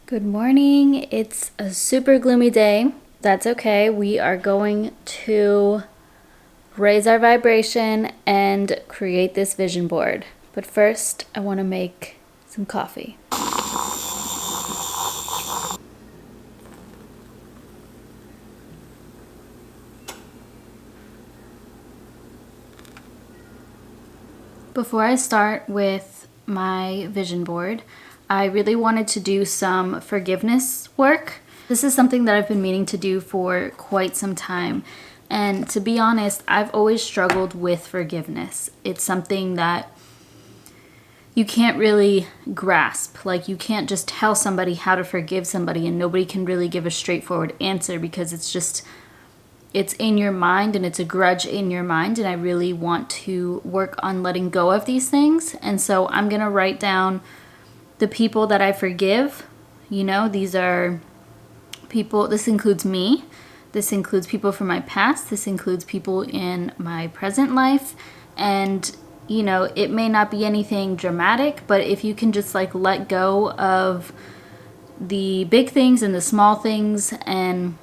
Good morning. It's a super gloomy day. That's okay. We are going to raise our vibration and create this vision board. But first, I want to make some coffee. Before I start with my vision board, I really wanted to do some forgiveness work. This is something that I've been meaning to do for quite some time. And to be honest, I've always struggled with forgiveness. It's something that you can't really grasp. Like, you can't just tell somebody how to forgive somebody and nobody can really give a straightforward answer because it's in your mind and it's a grudge in your mind, and I really want to work on letting go of these things. And so I'm gonna write down the people that I forgive. These are people, this includes me, this includes people from my past, this includes people in my present life, and it may not be anything dramatic, but if you can just let go of the big things and the small things, and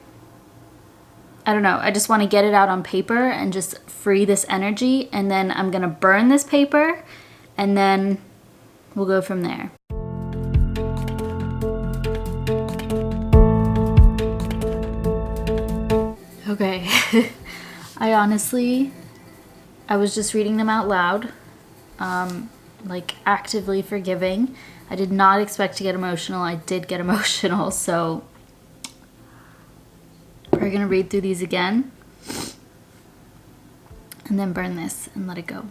I don't know, I just want to get it out on paper and just free this energy, and then I'm going to burn this paper, and then we'll go from there. Okay, I was just reading them out loud, actively forgiving. I did not expect to get emotional. I did get emotional, so we're gonna read through these again and then burn this and let it go.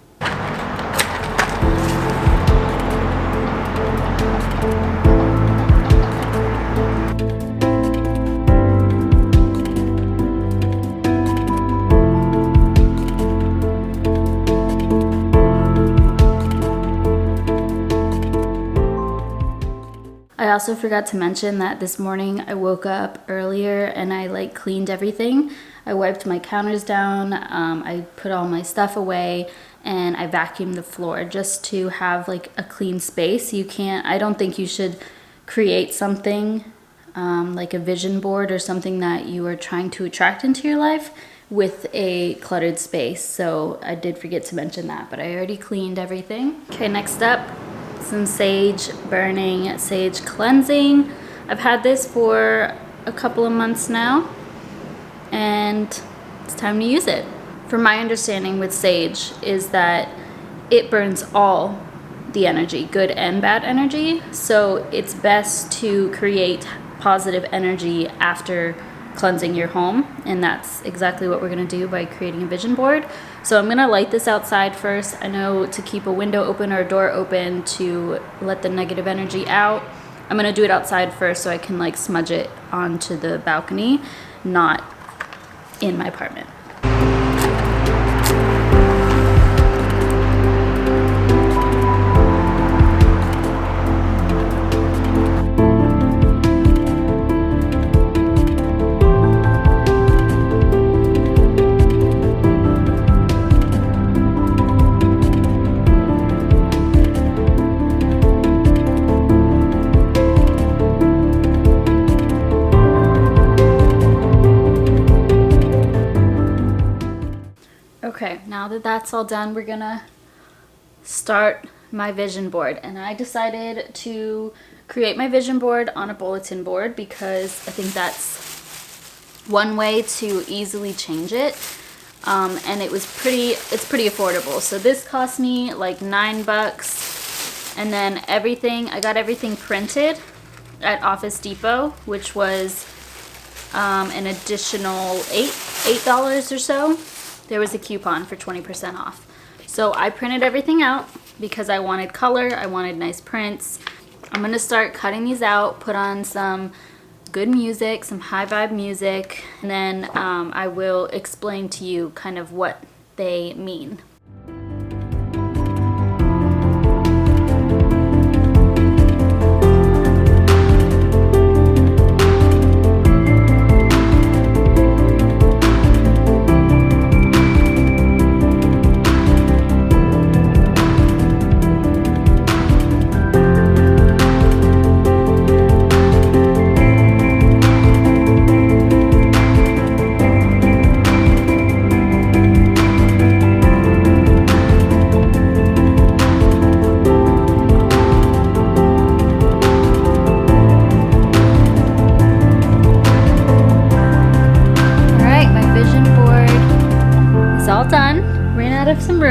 I also forgot to mention that this morning I woke up earlier and I cleaned everything. I wiped my counters down, I put all my stuff away, and I vacuumed the floor just to have a clean space. I don't think you should create something like a vision board or something that you are trying to attract into your life with a cluttered space. So I did forget to mention that, but I already cleaned everything. Okay, next up, some sage burning, sage cleansing. I've had this for a couple of months now, and it's time to use it. From my understanding with sage is that it burns all the energy, good and bad energy, so it's best to create positive energy after cleansing your home, and that's exactly what we're going to do by creating a vision board. So I'm going to light this outside first. I know to keep a window open or a door open to let the negative energy out. I'm going to do it outside first so I can smudge it onto the balcony, not in my apartment. Okay, now that that's all done, we're gonna start my vision board. And I decided to create my vision board on a bulletin board because I think that's one way to easily change it. And it's pretty affordable. So this cost me $9, and then I got everything printed at Office Depot, which was an additional $8 or so. There was a coupon for 20% off. So I printed everything out because I wanted color, I wanted nice prints. I'm gonna start cutting these out, put on some good music, some high vibe music, and then I will explain to you kind of what they mean.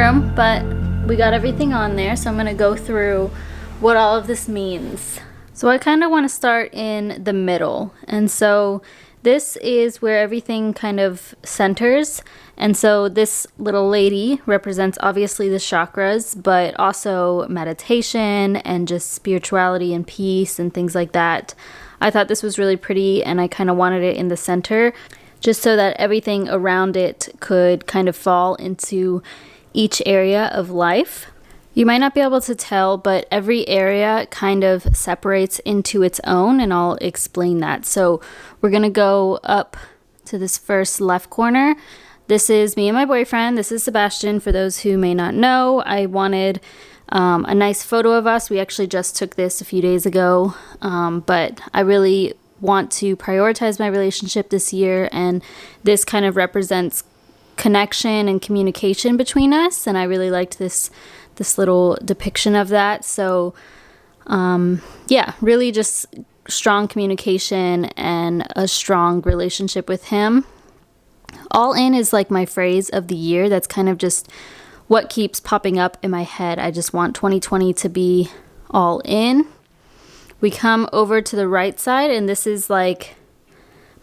room, but we got everything on there, so I'm gonna go through what all of this means. So I kind of want to start in the middle, and so this is where everything kind of centers. And so this little lady represents obviously the chakras, but also meditation and just spirituality and peace and things like that. I thought this was really pretty, and I kind of wanted it in the center just so that everything around it could kind of fall into each area of life. You might not be able to tell, but every area kind of separates into its own, and I'll explain that. So we're gonna go up to this first left corner. This is me and my boyfriend. This is Sebastian. For those who may not know, I wanted a nice photo of us. We actually just took this a few days ago, but I really want to prioritize my relationship this year, and this kind of represents connection and communication between us, and I really liked this little depiction of that. So yeah, really just strong communication and a strong relationship with him. All in is like my phrase of the year. That's kind of just what keeps popping up in my head. I just want 2020 to be all in. We come over to the right side, and this is like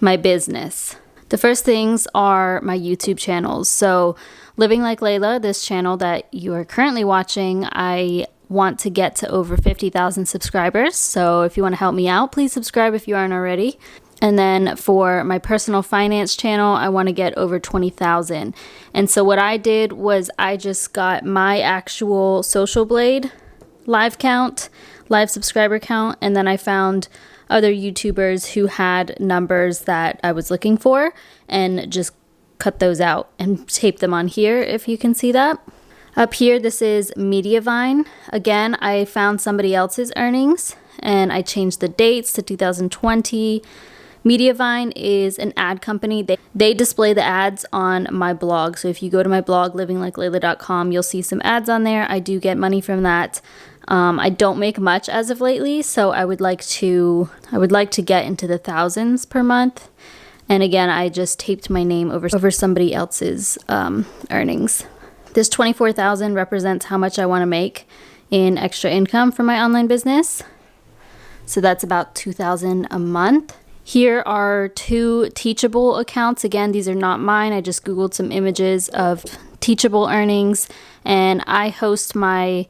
my business. The first things are my YouTube channels. So Living Like Layla, this channel that you are currently watching, I want to get to over 50,000 subscribers. So if you want to help me out, please subscribe if you aren't already. And then for my personal finance channel, I want to get over 20,000. And so what I did was I just got my actual Social Blade live subscriber count, and then I found other YouTubers who had numbers that I was looking for and just cut those out and tape them on here, if you can see that. Up here, this is Mediavine. Again, I found somebody else's earnings and I changed the dates to 2020. Mediavine is an ad company. They display the ads on my blog. So if you go to my blog, livinglikelayla.com, you'll see some ads on there. I do get money from that. I don't make much as of lately, so I would like to get into the thousands per month. And again, I just taped my name over somebody else's earnings. This 24,000 represents how much I want to make in extra income from my online business. So that's about 2,000 a month. Here are 2 Teachable accounts. Again, these are not mine. I just Googled some images of Teachable earnings, and I host my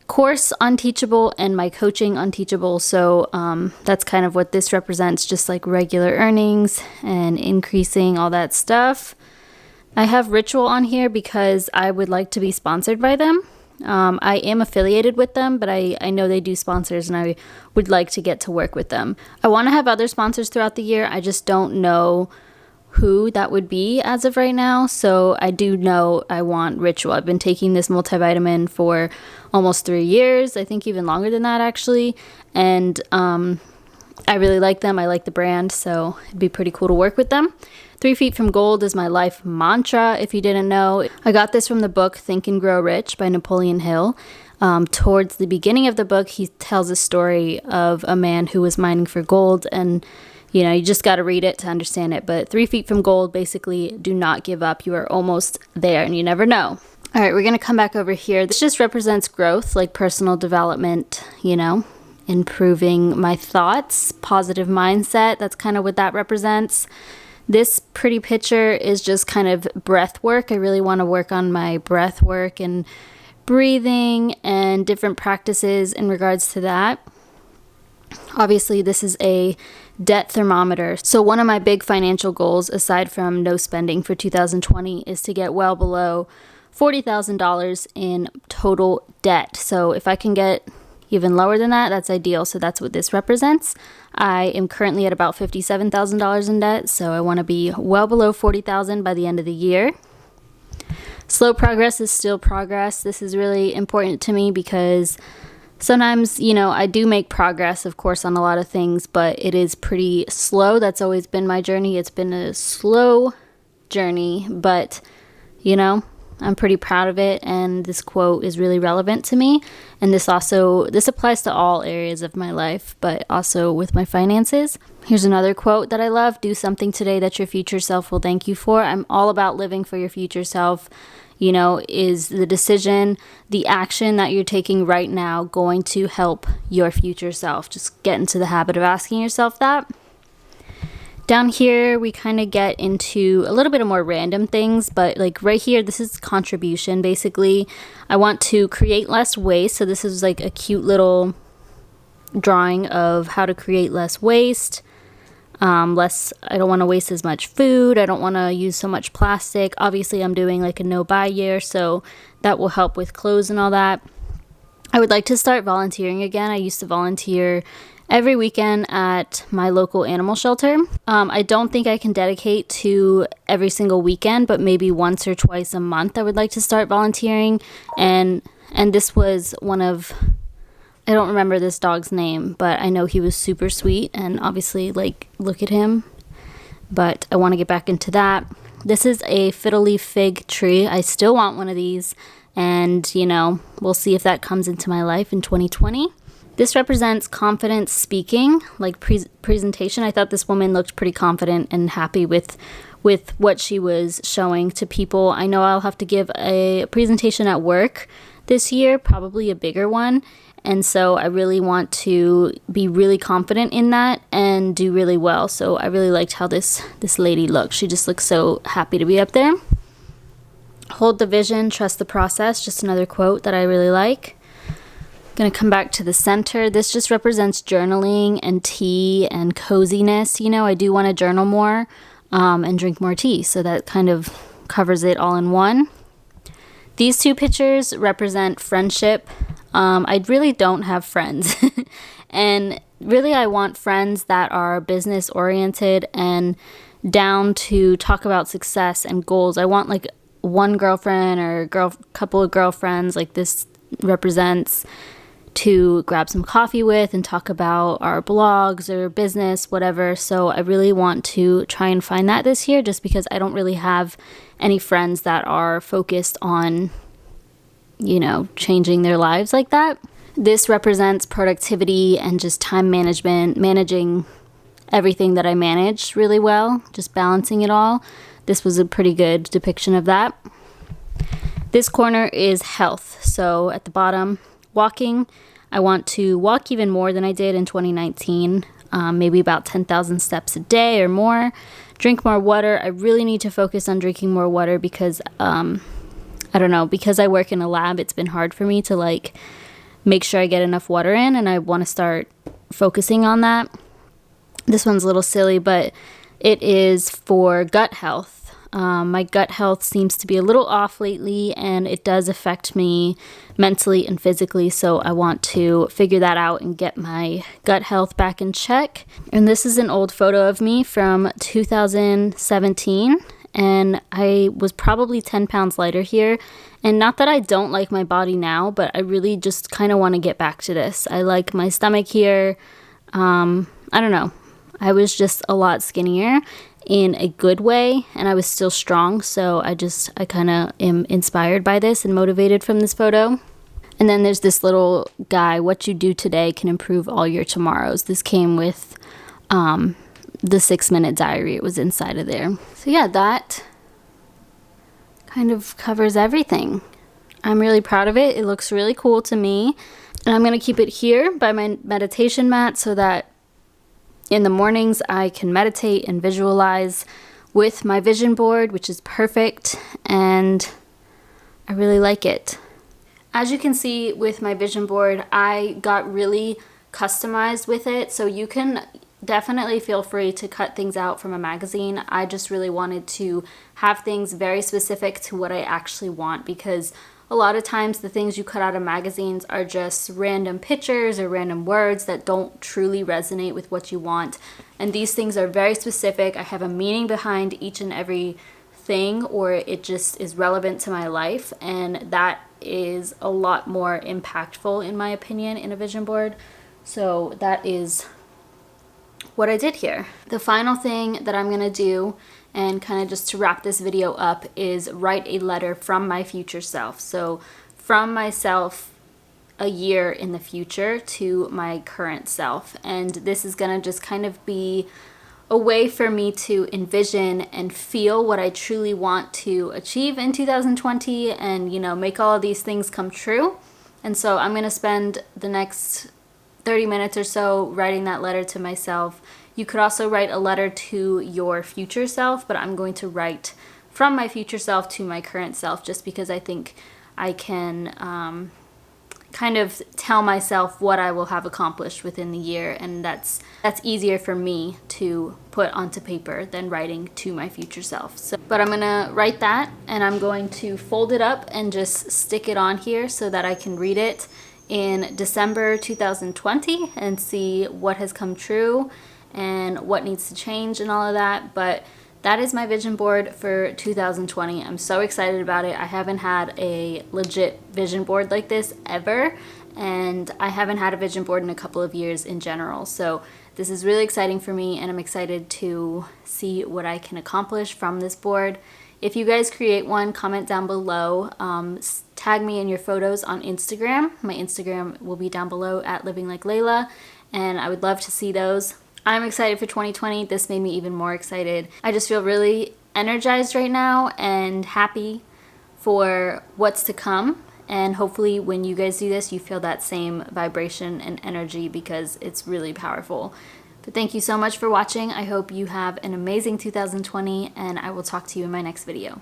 course on Teachable and my coaching on Teachable. So that's kind of what this represents, just like regular earnings and increasing all that stuff. I have Ritual on here because I would like to be sponsored by them. I am affiliated with them, but I know they do sponsors, and I would like to get to work with them. I want to have other sponsors throughout the year. I just don't know who that would be as of right now. So I do know I want Ritual. I've been taking this multivitamin for almost 3 years. I think even longer than that, actually. And I really like them. I like the brand, so it'd be pretty cool to work with them. 3 Feet from Gold is my life mantra, if you didn't know. I got this from the book Think and Grow Rich by Napoleon Hill. Towards the beginning of the book, he tells a story of a man who was mining for gold, and you know, you just got to read it to understand it. But 3 Feet from Gold, basically, do not give up. You are almost there, and you never know. All right, we're going to come back over here. This just represents growth, like personal development, you know, improving my thoughts, positive mindset. That's kind of what that represents. This pretty picture is just kind of breath work. I really want to work on my breath work and breathing and different practices in regards to that. Obviously, this is a debt thermometer. So one of my big financial goals, aside from no spending for 2020, is to get well below $40,000 in total debt. So if I can get even lower than that, that's ideal. So that's what this represents. I am currently at about $57,000 in debt, so I want to be well below $40,000 by the end of the year. Slow progress is still progress. This is really important to me because sometimes, you know, I do make progress, of course, on a lot of things, but it is pretty slow. That's always been my journey. It's been a slow journey, but, you know, I'm pretty proud of it, and this quote is really relevant to me. And this applies to all areas of my life, but also with my finances. Here's another quote that I love: do something today that your future self will thank you for. I'm all about living for your future self. You know, is the decision, the action that you're taking right now going to help your future self? Just get into the habit of asking yourself that. Down here, we kind of get into a little bit of more random things, but like right here, this is contribution. Basically, I want to create less waste. So this is like a cute little drawing of how to create less waste. I don't want to waste as much food. I don't want to use so much plastic. Obviously, I'm doing like a no buy year, so that will help with clothes and all that. I would like to start volunteering again. I used to volunteer every weekend at my local animal shelter. I don't think I can dedicate to every single weekend, but maybe once or twice a month I would like to start volunteering. And this was one of, I don't remember this dog's name, but I know he was super sweet, and obviously, like, look at him. But I want to get back into that. This is a fiddle leaf fig tree. I still want one of these, and, you know, we'll see if that comes into my life in 2020. This represents confidence speaking, like presentation. I thought this woman looked pretty confident and happy with what she was showing to people. I know I'll have to give a presentation at work this year, probably a bigger one. And so I really want to be really confident in that and do really well. So I really liked how this lady looked. She just looks so happy to be up there. Hold the vision, trust the process. Just another quote that I really like. Going to come back to the center. This just represents journaling and tea and coziness. You know, I do want to journal more and drink more tea. So that kind of covers it all in one. These two pictures represent friendship. I really don't have friends. And really, I want friends that are business oriented and down to talk about success and goals. I want like one girlfriend or couple of girlfriends like this represents, to grab some coffee with and talk about our blogs or business, whatever. So I really want to try and find that this year, just because I don't really have any friends that are focused on, you know, changing their lives like that. This represents productivity and just time management, managing everything that I manage really well, just balancing it all. This was a pretty good depiction of that. This corner is health. So at the bottom, walking. I want to walk even more than I did in 2019, maybe about 10,000 steps a day or more. Drink more water. I really need to focus on drinking more water because, I don't know, because I work in a lab, it's been hard for me to like make sure I get enough water in, and I want to start focusing on that. This one's a little silly, but it is for gut health. My gut health seems to be a little off lately, and it does affect me mentally and physically, so I want to figure that out and get my gut health back in check. And this is an old photo of me from 2017, and I was probably 10 pounds lighter here. And not that I don't like my body now, but I really just kind of want to get back to this. I like my stomach here. I don't know. I was just a lot skinnier in a good way, and I was still strong, so I kind of am inspired by this and motivated from this photo. And then there's this little guy: what you do today can improve all your tomorrows. This came with the 6-minute diary. It was inside of there. So yeah, that kind of covers everything. I'm really proud of it. It looks really cool to me, and I'm going to keep it here by my meditation mat so that in the mornings, I can meditate and visualize with my vision board, which is perfect, and I really like it. As you can see with my vision board, I got really customized with it, so you can definitely feel free to cut things out from a magazine. I just really wanted to have things very specific to what I actually want, because a lot of times the things you cut out of magazines are just random pictures or random words that don't truly resonate with what you want. And these things are very specific. I have a meaning behind each and every thing, or it just is relevant to my life. And that is a lot more impactful, in my opinion, in a vision board. So that is what I did here. The final thing that I'm gonna do, and kind of just to wrap this video up, is write a letter from my future self. So from myself a year in the future to my current self. And this is gonna just kind of be a way for me to envision and feel what I truly want to achieve in 2020 and, you know, make all of these things come true. And so I'm gonna spend the next 30 minutes or so writing that letter to myself. You could also write a letter to your future self, but I'm going to write from my future self to my current self just because I think I can kind of tell myself what I will have accomplished within the year, and that's easier for me to put onto paper than writing to my future self. So, but I'm gonna write that, and I'm going to fold it up and just stick it on here so that I can read it in December 2020 and see what has come true and what needs to change and all of that. But that is my vision board for 2020. I'm so excited about it. I haven't had a legit vision board like this ever, and I haven't had a vision board in a couple of years in general. So this is really exciting for me, and I'm excited to see what I can accomplish from this board. If you guys create one, comment down below. Tag me in your photos on Instagram. My Instagram will be down below at Living Like Layla, and I would love to see those. I'm excited for 2020. This made me even more excited. I just feel really energized right now and happy for what's to come. And hopefully when you guys do this, you feel that same vibration and energy because it's really powerful. But thank you so much for watching. I hope you have an amazing 2020, and I will talk to you in my next video.